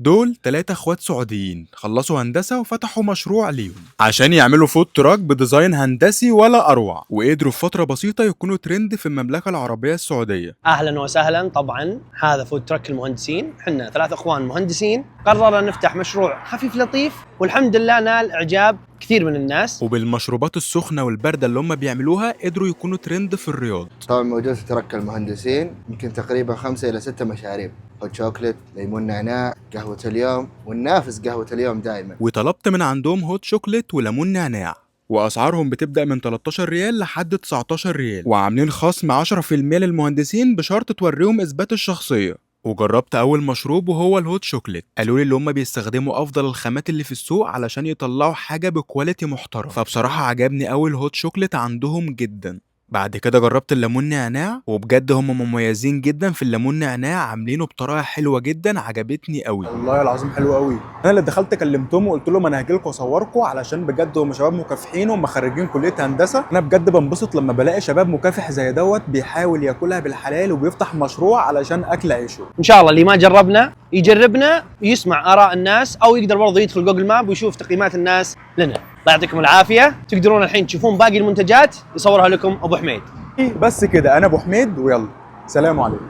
دول 3 اخوات سعوديين خلصوا هندسة وفتحوا مشروع ليهم عشان يعملوا فود تراك بديزاين هندسي ولا اروع، وقدروا في فترة بسيطة يكونوا ترند في المملكة العربية السعودية. اهلا وسهلا. طبعا هذا فود تراك المهندسين، احنا 3 اخوان مهندسين قررنا نفتح مشروع خفيف لطيف، والحمد لله نال اعجاب كثير من الناس. وبالمشروبات السخنة والباردة اللي هم بيعملوها قدروا يكونوا ترند في الرياض. طبعا موجود في ترك المهندسين يمكن تقريبا 5 إلى 6 مشاريب، هوت شوكليت، ليمون نعناع، قهوة اليوم، وننافس قهوة اليوم دائما. وطلبت من عندهم هوت شوكليت وليمون نعناع، واسعارهم بتبدأ من 13 ريال لحد 19 ريال، وعاملين خصم 10% للمهندسين بشرط توريهم اثبات الشخصية. وجربت اول مشروب وهو الهوت شوكليت، قالوا لي اللي هم بيستخدموا افضل الخامات اللي في السوق علشان يطلعوا حاجه بكواليتي محترم، فبصراحه عجبني قوي الهوت شوكليت عندهم جدا. بعد كده جربت الليمون نعناع، وبجد هم مميزين جدا في الليمون نعناع، عاملينه بطريقه حلوه جدا عجبتني قوي. والله العظيم حلو قوي. انا اللي دخلت كلمتهم وقلت لهم انا هاجي لكم اصوركم، علشان بجد هم شباب مكافحين وهم خريجين كليه هندسه. انا بجد بنبسط لما بلاقي شباب مكافح زي دوت بيحاول ياكلها بالحلال وبيفتح مشروع علشان اكل عيشه. ان شاء الله اللي ما جربنا يجربنا، يسمع اراء الناس، او يقدر برضه يدخل جوجل ماب ويشوف تقييمات الناس لنا. الله يعطيكم العافيه. تقدرون الحين تشوفون باقي المنتجات يصورها لكم ابو حميد. بس كده، انا ابو حميد، ويلا سلام عليكم.